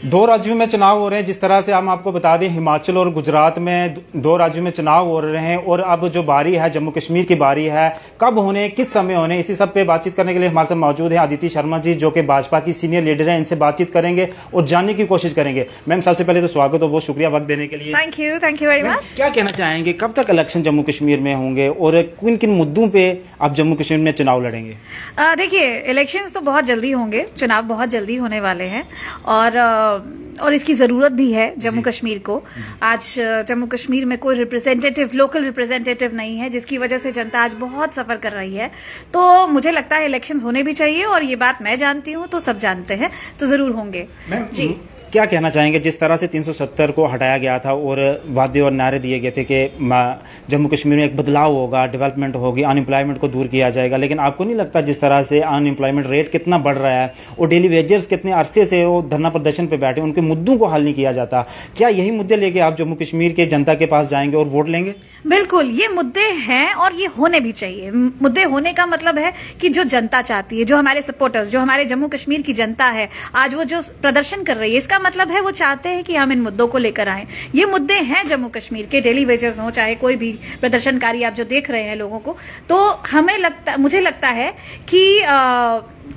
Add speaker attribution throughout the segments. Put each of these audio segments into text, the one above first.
Speaker 1: दो राज्यों में चुनाव हो रहे हैं। जिस तरह से हम आपको बता दें, हिमाचल और गुजरात में दो राज्यों में चुनाव हो रहे हैं और अब जो बारी है जम्मू कश्मीर की बारी है, कब होने, किस समय होने, इसी सब पे बातचीत करने के लिए हमारे साथ मौजूद है अदिति शर्मा जी, जो कि भाजपा की सीनियर लीडर हैं। इनसे बातचीत करेंगे और जानने की कोशिश करेंगे। मैम, सबसे पहले तो स्वागत हो, बहुत शुक्रिया वक्त देने के लिए।
Speaker 2: Thank you very much.
Speaker 1: क्या कहना चाहेंगे, कब तक इलेक्शन जम्मू कश्मीर में होंगे और किन किन मुद्दों पे आप जम्मू कश्मीर में चुनाव लड़ेंगे?
Speaker 2: देखिए, इलेक्शंस तो बहुत जल्दी होंगे, चुनाव बहुत जल्दी होने वाले हैं और इसकी जरूरत भी है जम्मू कश्मीर को। आज जम्मू कश्मीर में कोई रिप्रेजेंटेटिव, लोकल रिप्रेजेंटेटिव नहीं है, जिसकी वजह से जनता आज बहुत सफर कर रही है। तो मुझे लगता है इलेक्शंस होने भी चाहिए और ये बात मैं जानती हूँ, तो सब जानते हैं, तो जरूर होंगे। जी,
Speaker 1: क्या कहना चाहेंगे, जिस तरह से 370 को हटाया गया था और वादे और नारे दिए गए थे कि जम्मू कश्मीर में एक बदलाव होगा, डेवलपमेंट होगी, अनएम्प्लॉयमेंट को दूर किया जाएगा, लेकिन आपको नहीं लगता जिस तरह से अनएम्प्लॉयमेंट रेट कितना बढ़ रहा है और डेली वेजर्स कितने अरसे से वो धरना प्रदर्शन पे बैठे, उनके मुद्दों को हल नहीं किया जाता? क्या यही मुद्दे लेके आप जम्मू कश्मीर के जनता के पास जाएंगे और वोट लेंगे?
Speaker 2: बिल्कुल, ये मुद्दे हैं और ये होने भी चाहिए। मुद्दे होने का मतलब है कि जो जनता चाहती है, जो हमारे सपोर्टर्स, जो हमारे जम्मू कश्मीर की जनता है, आज वो जो प्रदर्शन कर रही है, इसका मतलब है वो चाहते हैं कि हम इन मुद्दों को लेकर आए। ये मुद्दे हैं जम्मू कश्मीर के, डेली वेजेस हो, चाहे कोई भी प्रदर्शनकारी आप जो देख रहे हैं लोगों को, तो मुझे लगता है कि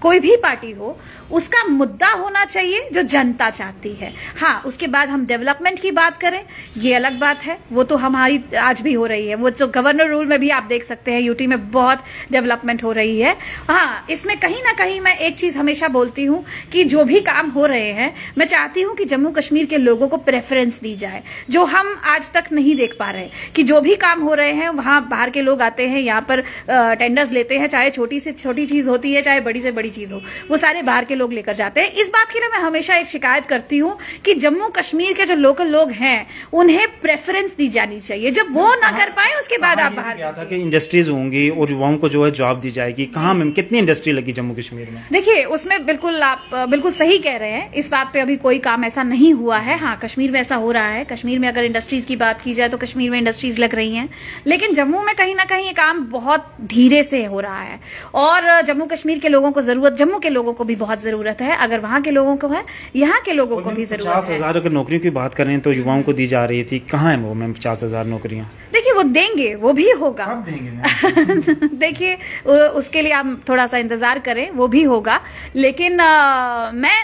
Speaker 2: कोई भी पार्टी हो, उसका मुद्दा होना चाहिए जो जनता चाहती है। हाँ, उसके बाद हम डेवलपमेंट की बात करें, ये अलग बात है, वो तो हमारी आज भी हो रही है। वो जो गवर्नर रूल में भी आप देख सकते हैं, यूटी में बहुत डेवलपमेंट हो रही है। हाँ, इसमें कहीं ना कहीं मैं एक चीज हमेशा बोलती हूँ कि जो भी काम हो रहे हैं, मैं चाहती हूँ कि जम्मू कश्मीर के लोगों को प्रेफरेंस दी जाए, जो हम आज तक नहीं देख पा रहे। कि जो भी काम हो रहे हैं, वहां बाहर के लोग आते हैं, यहाँ पर टेंडर्स लेते हैं, चाहे छोटी से छोटी चीज होती है, चाहे बड़ी से बड़ी चीज हो, वो सारे बाहर के लोग लेकर जाते हैं। इस बात के लिए मैं हमेशा एक शिकायत करती हूं कि जम्मू कश्मीर के जो लोकल लोग हैं, उन्हें प्रेफरेंस दी जानी चाहिए। जब वो ना कर पाए, उसके बाद आप बाहर
Speaker 1: था कि इंडस्ट्रीज होंगी और युवाओं को जो है जॉब दी जाएगी। कहाँ में कितनी इंडस्ट्री लगी जम्मू कश्मीर में?
Speaker 2: देखिए, उसमें बिल्कुल आप बिल्कुल सही कह रहे हैं, इस बात पे अभी कोई काम ऐसा नहीं हुआ है। हाँ, कश्मीर में ऐसा हो रहा है। कश्मीर में अगर इंडस्ट्रीज की बात की जाए तो कश्मीर में इंडस्ट्रीज लग रही हैं, लेकिन जम्मू में कहीं ना कहीं ये काम बहुत धीरे से हो रहा है और जम्मू कश्मीर के लोगों को जरूरत, जम्मू के लोगों को भी बहुत जरूरत है। अगर वहां के लोगों को है, यहाँ के लोगों को भी जरूरत है।
Speaker 1: 50,000 अगर नौकरियों की बात करें तो युवाओं को दी जा रही थी, कहाँ है वो मैम 50,000 नौकरियां?
Speaker 2: देखिए, वो देंगे, वो भी होगा।
Speaker 1: कब देंगे?
Speaker 2: देखिए, उसके लिए आप थोड़ा सा इंतजार करें, वो भी होगा। लेकिन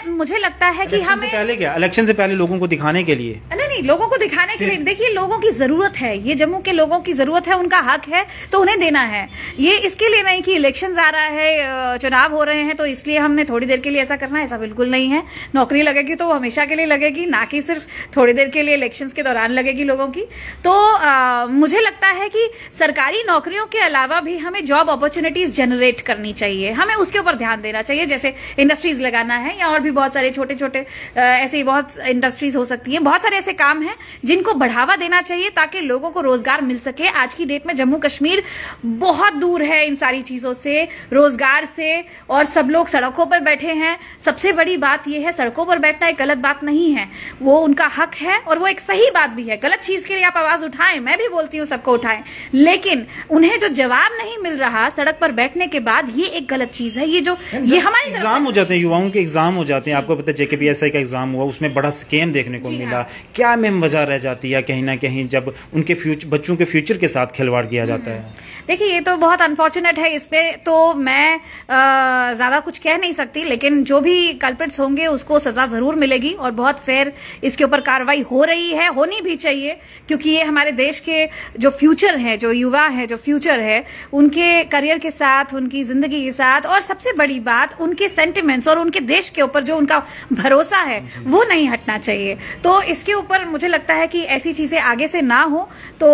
Speaker 2: मुझे लगता है कि हमें
Speaker 1: पहले क्या, इलेक्शन से पहले लोगों को दिखाने के लिए
Speaker 2: नहीं, लोगों को दिखाने के लिए, देखिए, लोगों की जरूरत है, ये जम्मू के लोगों की जरूरत है, उनका हक है, तो उन्हें देना है। ये इसके लिए नहीं कि इलेक्शन आ रहा है, चुनाव हो रहे हैं, तो इसलिए हमने थोड़ी देर के लिए ऐसा करना है, ऐसा बिल्कुल नहीं है। नौकरी लगेगी तो वो हमेशा के लिए लगेगी, ना कि सिर्फ थोड़ी देर के लिए इलेक्शंस के दौरान लगेगी लोगों की। तो मुझे लगता है कि सरकारी नौकरियों के अलावा भी हमें जॉब अपॉर्चुनिटीज जनरेट करनी चाहिए, हमें उसके ऊपर ध्यान देना चाहिए। जैसे इंडस्ट्रीज लगाना है, या और भी बहुत सारे छोटे छोटे ऐसे ही बहुत इंडस्ट्रीज हो सकती हैं, बहुत सारे ऐसे काम हैं जिनको बढ़ावा देना चाहिए ताकि लोगों को रोजगार मिल सके। आज की डेट में जम्मू कश्मीर बहुत दूर है इन सारी चीजों से, रोजगार से, और सब लोग सड़कों पर बैठे हैं। सबसे बड़ी बात यह है, सड़कों पर बैठना एक गलत बात नहीं है, वो उनका हक है और वो एक सही बात भी है। गलत चीज के लिए आप आवाज उठाएं, मैं भी बोलती हूँ सबको उठाएं, लेकिन उन्हें जो जवाब नहीं मिल रहा सड़क पर बैठने के बाद, ये एक गलत चीज है। ये हमारे
Speaker 1: एग्जाम हो जाते हैं, युवाओं के एग्जाम हो जाते हैं। आपको पता है JKPSI का एग्जाम हुआ, उसमें बड़ा स्कैम देखने को मिला। क्या मैम वजह रह जाती है कहीं ना कहीं जब उनके बच्चों के फ्यूचर के साथ खिलवाड़ किया जाता है?
Speaker 2: देखिए, ये तो बहुत अनफॉर्चुनेट है, इस पे तो मैं ज्यादा कुछ कह नहीं सकती, लेकिन जो भी कल्प्रिट्स होंगे उसको सजा जरूर मिलेगी और बहुत फेयर इसके ऊपर कार्रवाई हो रही है, होनी भी चाहिए, क्योंकि ये हमारे देश के जो फ्यूचर है, जो युवा है, जो फ्यूचर है, उनके करियर के साथ, उनकी जिंदगी के साथ, और सबसे बड़ी बात उनके सेंटिमेंट्स और उनके देश के ऊपर जो उनका भरोसा है, वो नहीं हटना चाहिए। तो इसके ऊपर मुझे लगता है कि ऐसी चीजें आगे से ना हो, तो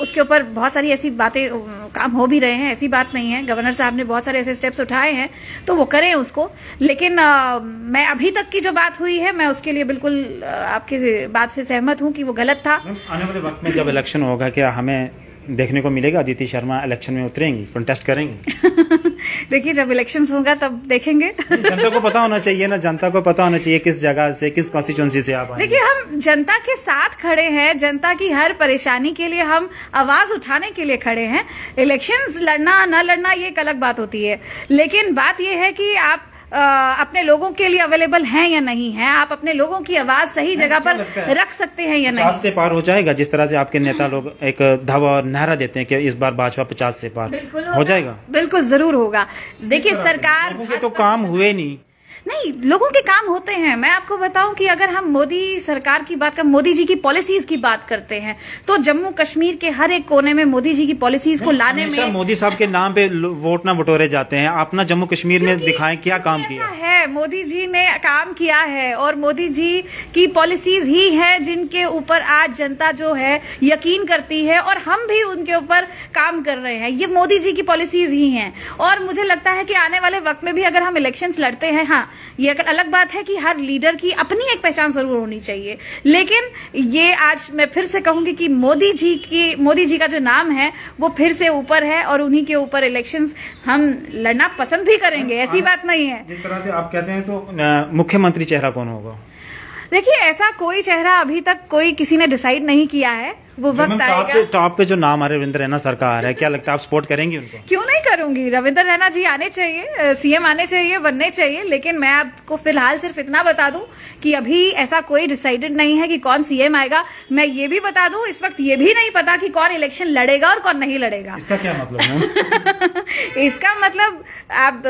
Speaker 2: उसके ऊपर बहुत सारी ऐसी बातें, काम हो भी रहे हैं, ऐसी बात नहीं है। गवर्नर साहब ने बहुत सारे ऐसे स्टेप्स उठाए हैं, तो वो करें उसको। लेकिन मैं अभी तक की जो बात हुई है, मैं उसके लिए बिल्कुल आपकी बात से सहमत हूं कि वो गलत था।
Speaker 1: आने वाले वक्त में जब इलेक्शन होगा, क्या हमें देखने को मिलेगा अदिति शर्मा इलेक्शन में उतरेंगी, कंटेस्ट करेंगी?
Speaker 2: देखिए, जब इलेक्शंस होगा तब देखेंगे।
Speaker 1: जनता को पता होना चाहिए ना, जनता को पता होना चाहिए किस जगह से, किस कॉन्स्टिट्यूएंसी से आप आए।
Speaker 2: देखिए, हम जनता के साथ खड़े हैं, जनता की हर परेशानी के लिए हम आवाज उठाने के लिए खड़े हैं। इलेक्शंस लड़ना ना लड़ना ये एक अलग बात होती है, लेकिन बात ये है कि आप अपने लोगों के लिए अवेलेबल हैं या नहीं है, आप अपने लोगों की आवाज सही जगह पर रख सकते हैं या नहीं।
Speaker 1: 50 से पार हो जाएगा, जिस तरह से आपके नेता लोग एक दावा और नारा देते हैं कि इस बार भाजपा 50 से पार हो जाएगा।
Speaker 2: बिल्कुल जरूर होगा। देखिए सरकार
Speaker 1: के तो काम हुए नहीं,
Speaker 2: लोगों के काम होते हैं। मैं आपको बताऊं कि अगर हम मोदी सरकार की बात कर, मोदी जी की पॉलिसीज की बात करते हैं, तो जम्मू कश्मीर के हर एक कोने में मोदी जी की पॉलिसीज को लाने में
Speaker 1: मोदी साहब के नाम पे वोट ना बटोरे जाते हैं। अपना जम्मू कश्मीर में दिखाएं क्या काम किया
Speaker 2: है। मोदी जी ने काम किया है और मोदी जी की पॉलिसीज ही है जिनके ऊपर आज जनता जो है यकीन करती है और हम भी उनके ऊपर काम कर रहे हैं। ये मोदी जी की पॉलिसीज ही हैं और मुझे लगता है कि आने वाले वक्त में भी अगर हम इलेक्शंस लड़ते हैं, हाँ ये अगर अलग बात है कि हर लीडर की अपनी एक पहचान जरूर होनी चाहिए, लेकिन ये आज मैं फिर से कहूंगी कि मोदी जी का जो नाम है वो फिर से ऊपर है और उन्हीं के ऊपर इलेक्शंस हम लड़ना पसंद भी करेंगे, ऐसी बात नहीं है।
Speaker 1: जिस तरह से आप कहते हैं तो मुख्यमंत्री चेहरा कौन होगा?
Speaker 2: देखिए ऐसा कोई चेहरा अभी तक कोई किसी ने डिसाइड नहीं किया है, वो वक्त आएगा।
Speaker 1: टॉप पे जो नाम आ रहे रविंद्र रैना सरकार है, क्या लगता है आप सपोर्ट करेंगे उनको?
Speaker 2: क्यों नहीं करूंगी, रविंद्र रैना जी आने चाहिए, सीएम आने चाहिए, बनने चाहिए। लेकिन मैं आपको फिलहाल सिर्फ इतना बता दूं कि अभी ऐसा कोई डिसाइडेड नहीं है कि कौन सीएम आएगा। मैं ये भी बता दूं इस वक्त ये भी नहीं पता कि कौन इलेक्शन लड़ेगा और कौन नहीं लड़ेगा।
Speaker 1: इसका क्या मतलब है?
Speaker 2: इसका मतलब आप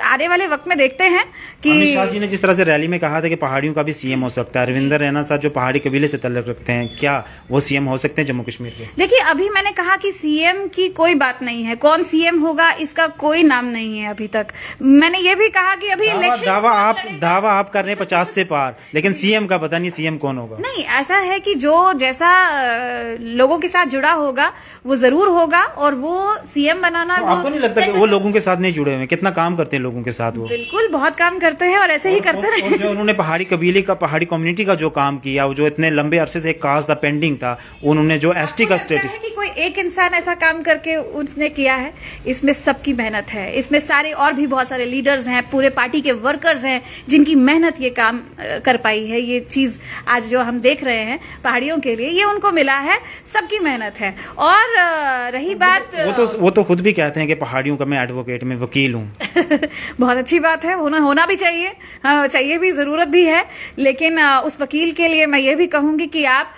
Speaker 2: आने वाले वक्त में देखते हैं कि
Speaker 1: अमित शाह जी ने जिस तरह से रैली में कहा था कि पहाड़ियों का भी सीएम हो सकता है, रविंद्र रैना साहब जो पहाड़ी कबीले से ताल्लुक रखते हैं, क्या वो सीएम हो सकते हैं जम्मू कश्मीर के?
Speaker 2: देखिए अभी मैंने कहा कि सीएम की कोई बात नहीं है, कौन सीएम होगा इसका कोई नाम नहीं है अभी तक। मैंने ये भी कहा कि अभी इलेक्शन
Speaker 1: दावा आप कर रहे हैं 50 से पार, लेकिन सीएम का पता नहीं सीएम कौन होगा।
Speaker 2: नहीं, ऐसा है कि जो जैसा लोगों के साथ जुड़ा होगा वो जरूर होगा और वो सीएम बनाना
Speaker 1: तो आपको नहीं लगता कि वो लोगों के साथ नहीं जुड़े हुए? कितना काम करते हैं लोगों के साथ वो?
Speaker 2: बिल्कुल बहुत काम करते हैं और ऐसे ही करते रहे।
Speaker 1: जो उन्होंने पहाड़ी कबीले का, पहाड़ी कम्युनिटी का जो काम किया, जो इतने लंबे अरसे से एक कास्ट था, पेंडिंग था, उन्होंने जो एसटी का स्टेटस,
Speaker 2: कि कोई एक इंसान ऐसा काम करके उसने किया है, इसमें सबकी मेहनत है। इसमें सारे और भी बहुत सारे लीडर्स हैं, पूरे पार्टी के वर्कर्स हैं जिनकी मेहनत ये काम कर पाई है। ये चीज आज जो हम देख रहे हैं पहाड़ियों के लिए, ये उनको मिला है, सबकी मेहनत है। और रही बात,
Speaker 1: वो तो खुद भी कहते हैं कि पहाड़ियों का मैं एडवोकेट, में वकील हूँ।
Speaker 2: बहुत अच्छी बात है, होना भी चाहिए, हाँ, चाहिए भी, जरूरत भी है। लेकिन उस वकील के लिए मैं ये भी कहूंगी कि आप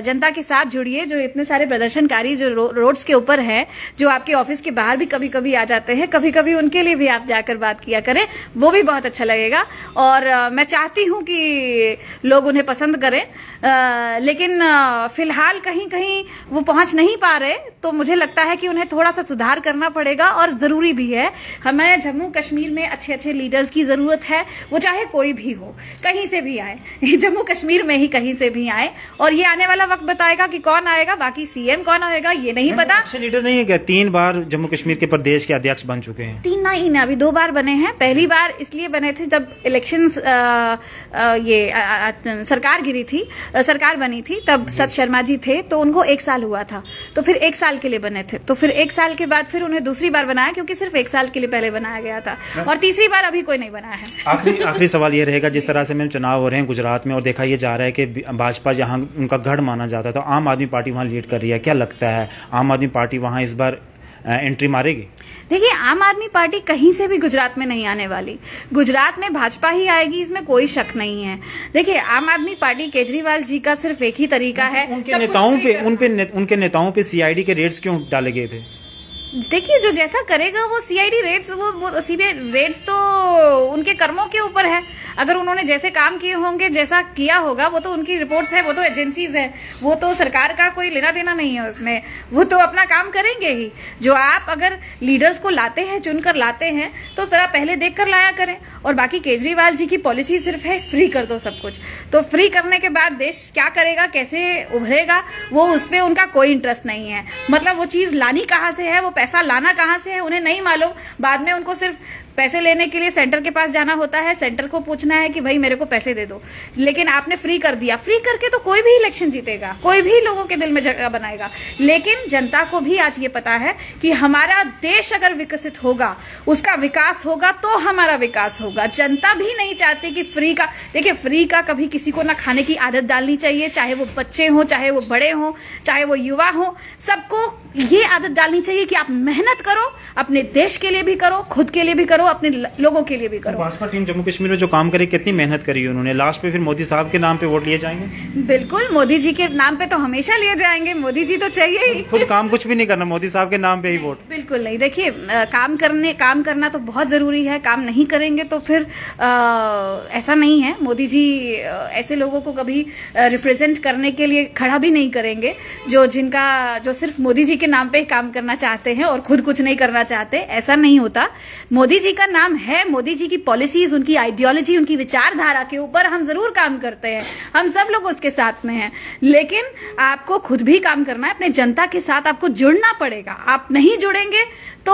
Speaker 2: जनता के साथ जुड़िए। जो इतने सारे प्रदर्शनकारी जो रोड्स के ऊपर है, जो आपके ऑफिस के बाहर भी कभी कभी आ जाते हैं, कभी कभी उनके लिए भी आप जाकर बात किया करें, वो भी बहुत अच्छा लगेगा। और मैं चाहती हूं कि लोग उन्हें पसंद करें, लेकिन फिलहाल कहीं कहीं वो पहुंच नहीं पा रहे, तो मुझे लगता है कि उन्हें थोड़ा सा सुधार करना पड़ेगा और जरूरी भी है। हमें जम्मू कश्मीर में अच्छे अच्छे लीडर्स की जरूरत है, वो चाहे कोई भी हो, कहीं से भी आए, जम्मू कश्मीर में ही कहीं से भी आए। और ये आने वाला वक्त बताएगा कि कौन आएगा, बाकी सीएम कौन आएगा ये नहीं पता।
Speaker 1: अच्छे लीडर नहीं है क्या? 3 बार जम्मू कश्मीर के प्रदेश के अध्यक्ष बन चुके हैं।
Speaker 2: 3 नहीं, अभी 2 बार बने हैं। पहली बार इसलिए बने थे जब इलेक्शंस सरकार गिरी थी, सरकार बनी थी, तब सत शर्मा जी थे, तो उनको 1 साल हुआ था, तो फिर 1 साल के लिए बने थे। तो फिर 1 साल के बाद फिर उन्हें दूसरी बार बनाया, क्योंकि सिर्फ 1 साल के लिए पहले बनाया गया था, और तीसरी बार अभी कोई नहीं बनाया है।
Speaker 1: आखिरी सवाल ये रहेगा, जिस तरह से मैम चुनाव हो रहे हैं गुजरात में और देखा ये जा रहा है कि भाजपा जहां उनका गढ़ माना जाता है, तो आम आदमी पार्टी वहां लीड कर रही है, क्या लगता है आम आदमी पार्टी वहां इस बार एंट्री मारेगी?
Speaker 2: देखिए आम आदमी पार्टी कहीं से भी गुजरात में नहीं आने वाली, गुजरात में भाजपा ही आएगी, इसमें कोई शक नहीं है। देखिए आम आदमी पार्टी, केजरीवाल जी का सिर्फ एक ही तरीका है,
Speaker 1: उनके नेताओं पे सीआईडी के रेड्स क्यों डाले गए थे?
Speaker 2: देखिए जो जैसा करेगा वो सीआईडी रेड्स, वो सीधे रेड्स तो उनके कर्मों के ऊपर है। अगर उन्होंने जैसे काम किए होंगे, जैसा किया होगा, वो तो उनकी रिपोर्ट्स है, वो तो एजेंसीज है, वो तो सरकार का कोई लेना देना नहीं है उसमें, वो तो अपना काम करेंगे ही। जो आप अगर लीडर्स को लाते हैं, चुनकर लाते हैं, तो जरा पहले देख कर लाया करें। और बाकी केजरीवाल जी की पॉलिसी सिर्फ है फ्री कर दो सब कुछ, तो फ्री करने के बाद देश क्या करेगा, कैसे उभरेगा, वो उसमें उनका कोई इंटरेस्ट नहीं है। मतलब वो चीज लानी कहाँ से है, वो पैसा लाना कहां से है, उन्हें नहीं मालूम। बाद में उनको सिर्फ पैसे लेने के लिए सेंटर के पास जाना होता है, सेंटर को पूछना है कि भाई मेरे को पैसे दे दो। लेकिन आपने फ्री कर दिया, फ्री करके तो कोई भी इलेक्शन जीतेगा, कोई भी लोगों के दिल में जगह बनाएगा। लेकिन जनता को भी आज ये पता है कि हमारा देश अगर विकसित होगा, उसका विकास होगा, तो हमारा विकास होगा। जनता भी नहीं चाहती कि फ्री का, देखिए फ्री का कभी किसी को ना खाने की आदत डालनी चाहिए, चाहे वो बच्चे हों, चाहे वो बड़े हों, चाहे वो युवा हों, सबको ये आदत डालनी चाहिए कि आप मेहनत करो, अपने देश के लिए भी करो, खुद के लिए भी करो, करो, अपने लोगों के लिए भी करो।
Speaker 1: भाजपा टीम जम्मू कश्मीर में जो काम करे, कितनी मेहनत करी उन्होंने, लास्ट पे फिर मोदी साहब के नाम पे वोट लिए जाएंगे?
Speaker 2: बिल्कुल, मोदी जी के नाम पे तो हमेशा लिए जाएंगे, मोदी जी तो चाहिए ही।
Speaker 1: खुद काम कुछ भी नहीं करना, मोदी साहब के नाम पे ही वोट?
Speaker 2: बिल्कुल नहीं। देखिए, काम करना तो बहुत जरूरी है, काम नहीं करेंगे तो फिर ऐसा नहीं है। मोदी जी ऐसे लोगों को कभी रिप्रेजेंट करने के लिए खड़ा भी नहीं करेंगे जो सिर्फ मोदी जी के नाम पे काम करना चाहते हैं और खुद कुछ नहीं करना चाहते। ऐसा नहीं होता। मोदी जी का नाम है, मोदी जी की पॉलिसीज, उनकी आइडियोलॉजी, उनकी विचारधारा के ऊपर हम जरूर काम करते हैं, हम सब लोग उसके साथ में हैं, लेकिन आपको खुद भी काम करना है, अपने जनता के साथ आपको जुड़ना पड़ेगा। आप नहीं जुड़ेंगे तो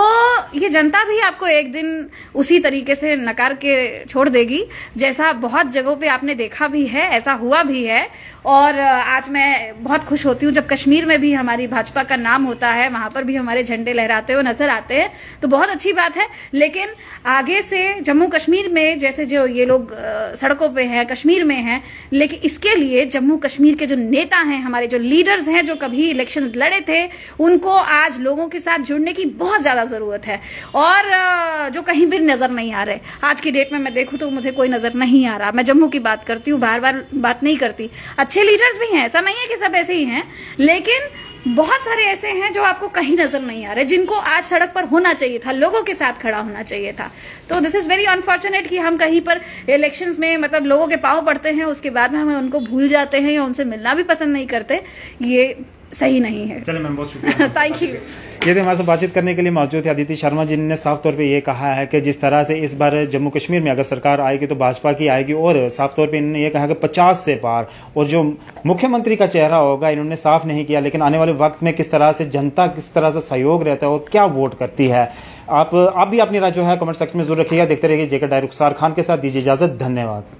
Speaker 2: ये जनता भी आपको एक दिन उसी तरीके से नकार के छोड़ देगी, जैसा बहुत जगहों पे आपने देखा भी है, ऐसा हुआ भी है। और आज मैं बहुत खुश होती हूँ जब कश्मीर में भी हमारी भाजपा का नाम होता है, वहां पर भी हमारे झंडे लहराते हुए नजर आते हैं, तो बहुत अच्छी बात है। लेकिन आगे से जम्मू कश्मीर में जैसे जो ये लोग सड़कों पे हैं, कश्मीर में हैं, लेकिन इसके लिए जम्मू कश्मीर के जो नेता हैं, हमारे जो लीडर्स हैं, जो कभी इलेक्शन लड़े थे, उनको आज लोगों के साथ जुड़ने की बहुत ज्यादा जरूरत है, और जो कहीं भी नजर नहीं आ रहे। आज की डेट में मैं देखूं तो मुझे कोई नजर नहीं आ रहा। मैं जम्मू की बात करती हूँ, बार बार बात नहीं करती। अच्छे लीडर्स भी हैं, ऐसा नहीं है कि सब ऐसे ही हैं, लेकिन बहुत सारे ऐसे हैं जो आपको कहीं नजर नहीं आ रहे, जिनको आज सड़क पर होना चाहिए था, लोगों के साथ खड़ा होना चाहिए था। तो दिस इज वेरी अनफॉर्चुनेट कि हम कहीं पर इलेक्शंस में मतलब लोगों के पांव पड़ते हैं, उसके बाद में हम उनको भूल जाते हैं या उनसे मिलना भी पसंद नहीं करते। ये सही नहीं है।
Speaker 1: चलिए मैम, बहुत शुक्रिया।
Speaker 2: Thank you.
Speaker 1: ये हमारे साथ बातचीत करने के लिए मौजूद थे अदिति शर्मा, जिन्होंने साफ तौर पे ये कहा है कि जिस तरह से इस बार जम्मू कश्मीर में अगर सरकार आएगी तो भाजपा की आएगी, और साफ तौर पे इन्होंने ये कहा कि 50 से पार, और जो मुख्यमंत्री का चेहरा होगा इन्होंने साफ नहीं किया, लेकिन आने वाले वक्त में किस तरह से जनता किस तरह से सहयोग रहता है और क्या वोट करती है। आप भी अपनी राय जो है कमेंट सेक्शन में जरूर रखिएगा। देखते रहिए जेके डायरेक्टर रुखसार खान के साथ। दीजिए इजाजत, धन्यवाद।